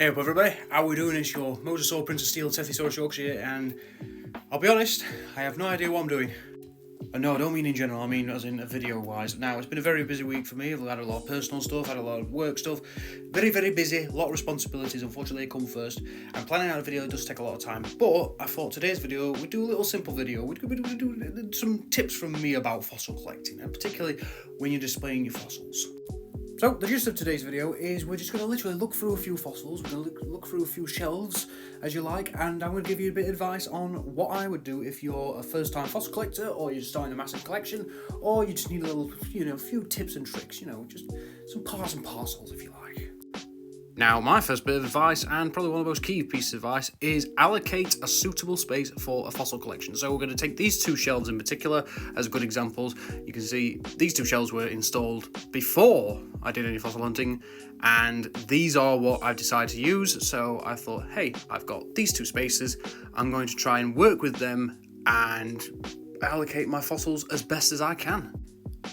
Hey up everybody, how we doing? It's your Mosasaur Prince of Steel Tethyosaurus Yorkshire, and I'll be honest, I have no idea what I'm doing. And no, I don't mean in general, I mean as in video wise. Now, it's been a very busy week for me. I've had a lot of personal stuff, had a lot of work stuff. Very, very busy, a lot of responsibilities, unfortunately they come first. And planning out a video does take a lot of time. But I thought today's video, we'd do a little simple video. We'd do some tips from me about fossil collecting, and particularly when you're displaying your fossils. So, the gist of today's video is we're just going to literally look through a few fossils, we're going to look through a few shelves, as you like, and I'm going to give you a bit of advice on what I would do if you're a first-time fossil collector, or you're starting a massive collection, or you just need a little, a few tips and tricks, just some parts and parcels, if you like. Now, my first bit of advice, and probably one of the most key pieces of advice, is allocate a suitable space for a fossil collection. So we're going to take these two shelves in particular as good examples. You can see these two shelves were installed before I did any fossil hunting, and these are what I've decided to use. So I thought, hey, I've got these two spaces. I'm going to try and work with them and allocate my fossils as best as I can.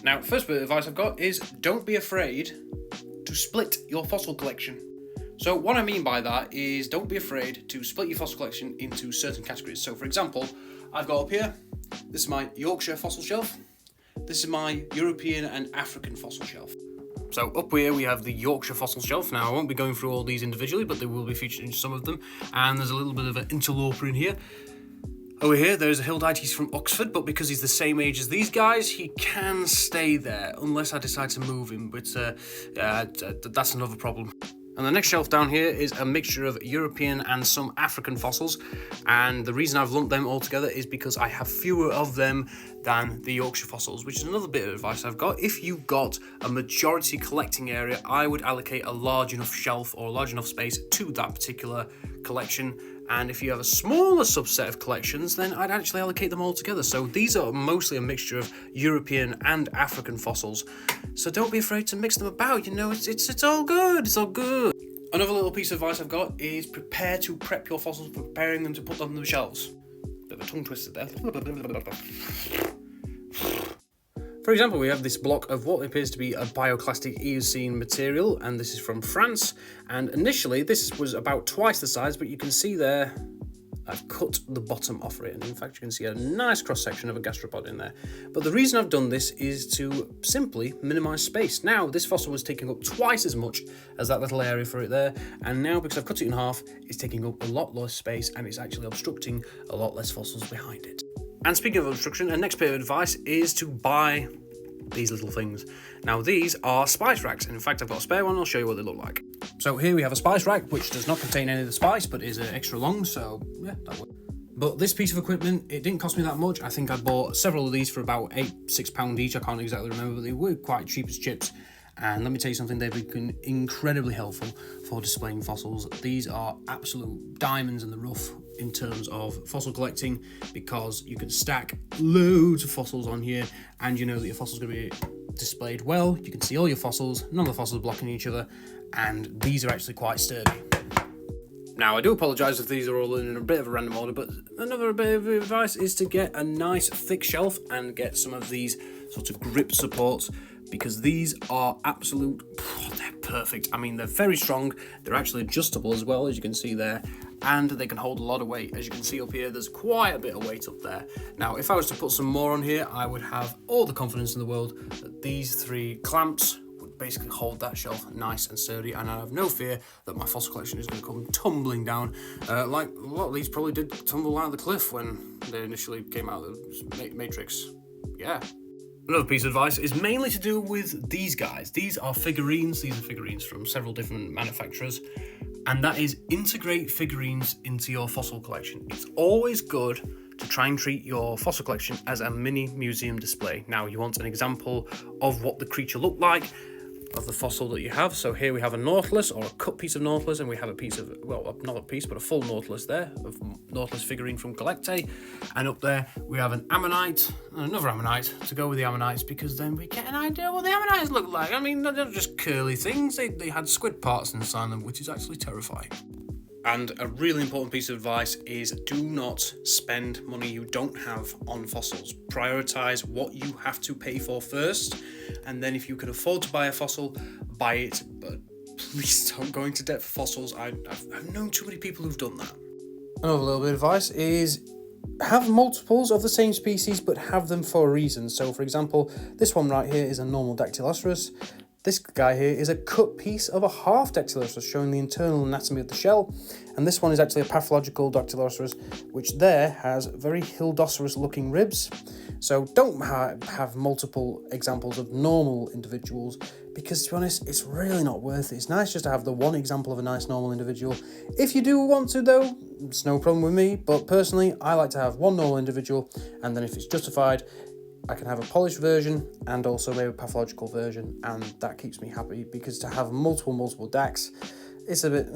Now, first bit of advice I've got is don't be afraid to split your fossil collection. So what I mean by that is don't be afraid to split your fossil collection into certain categories. So for example, I've got up here, this is my Yorkshire fossil shelf. This is my European and African fossil shelf. So up here we have the Yorkshire fossil shelf. Now I won't be going through all these individually, but they will be featured in some of them. And there's a little bit of an interloper in here. Over here, there's a Hildite. He's from Oxford, but because he's the same age as these guys, he can stay there unless I decide to move him. But that's another problem. And the next shelf down here is a mixture of European and some African fossils. And the reason I've lumped them all together is because I have fewer of them than the Yorkshire fossils, which is another bit of advice I've got. If you've got a majority collecting area, I would allocate a large enough shelf or a large enough space to that particular collection. And if you have a smaller subset of collections, then I'd actually allocate them all together. So these are mostly a mixture of European and African fossils. So don't be afraid to mix them about, it's all good, it's all good. Another little piece of advice I've got is prepare to prep your fossils, preparing them to put on the shelves. Bit of a tongue twister there. For example, we have this block of what appears to be a bioclastic Eocene material, and this is from France. And initially, this was about twice the size, but you can see there, I've cut the bottom off it. And in fact, you can see a nice cross-section of a gastropod in there. But the reason I've done this is to simply minimize space. Now, this fossil was taking up twice as much as that little area for it there. And now, because I've cut it in half, it's taking up a lot less space, and it's actually obstructing a lot less fossils behind it. And speaking of obstruction, the next bit of advice is to buy these little things. Now these are spice racks, and in fact I've got a spare one. I'll show you what they look like. So here we have a spice rack which does not contain any of the spice but is extra long, so yeah, that works. But this piece of equipment, it didn't cost me that much. I think I bought several of these for about £6 each. I can't exactly remember, but they were quite cheap as chips. And let me tell you something, they've been incredibly helpful for displaying fossils. These are absolute diamonds in the rough in terms of fossil collecting, because you can stack loads of fossils on here and you know that your fossil's going to be displayed well. You can see all your fossils, none of the fossils blocking each other, and these are actually quite sturdy. Now, I do apologise if these are all in a bit of a random order, but another bit of advice is to get a nice thick shelf and get some of these sort of grip supports, because these are they're perfect. I mean, they're very strong. They're actually adjustable as well, as you can see there, and they can hold a lot of weight. As you can see up here, there's quite a bit of weight up there. Now, if I was to put some more on here, I would have all the confidence in the world that these three clamps would basically hold that shelf nice and sturdy, and I have no fear that my fossil collection is going to come tumbling down, like a lot of these probably did tumble out of the cliff when they initially came out of the Matrix. Yeah. Another piece of advice is mainly to do with these guys. These are figurines. These are figurines from several different manufacturers. And that is integrate figurines into your fossil collection. It's always good to try and treat your fossil collection as a mini museum display. Now, you want an example of what the creature looked like, of the fossil that you have. So here we have a Nautilus, or a cut piece of Nautilus, and we have a piece of, well, not a piece, but a full Nautilus there, of Nautilus figurine from Collecte. And up there we have an Ammonite, and another Ammonite to go with the Ammonites, because then we get an idea what the Ammonites look like. I mean, they're not just curly things, they had squid parts inside them, which is actually terrifying. And a really important piece of advice is do not spend money you don't have on fossils. Prioritize what you have to pay for first, and then if you can afford to buy a fossil, buy it, but please don't go into debt for fossils. I've known too many people who've done that. Another little bit of advice is have multiples of the same species, but have them for a reason. So, for example, this one right here is a normal Dactylornis. This guy here is a cut piece of a half Dactylornis, showing the internal anatomy of the shell. And this one is actually a pathological Dactylornis, which there has very Hildoceras-looking ribs. So don't have multiple examples of normal individuals, because to be honest, it's really not worth it. It's nice just to have the one example of a nice normal individual. If you do want to though, it's no problem with me, but personally, I like to have one normal individual, and then if it's justified, I can have a polished version and also maybe a pathological version, and that keeps me happy, because to have multiple Dax, it's a bit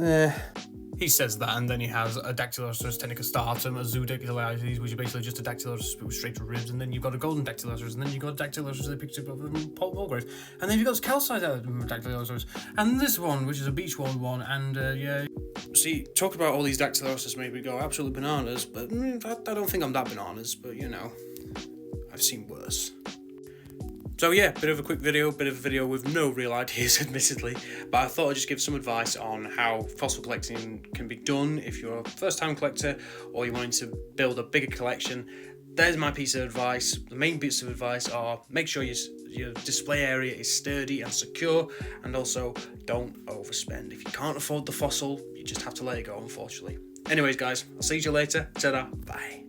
He says that, and then he has a Dactylornis tenicostatum, a Zoodactylides, which is basically just a Dactylornis with straight ribs, and then you've got a golden Dactylornis, and then you've got a Dactylornis that picks up Paul Mulgrave, and then you've got this calcite Dactylornis, and this one, which is a beachworn one, and yeah. See, talk about all these Dactylornis made me go absolutely bananas, but I don't think I'm that bananas, but you know, I've seen worse. So yeah, bit of a video with no real ideas, admittedly, but I thought I'd just give some advice on how fossil collecting can be done if you're a first-time collector or you're wanting to build a bigger collection. There's my piece of advice. The main bits of advice are make sure your display area is sturdy and secure, and also don't overspend. If you can't afford the fossil, you just have to let it go, unfortunately. Anyways, guys, I'll see you later. Ta-da, bye.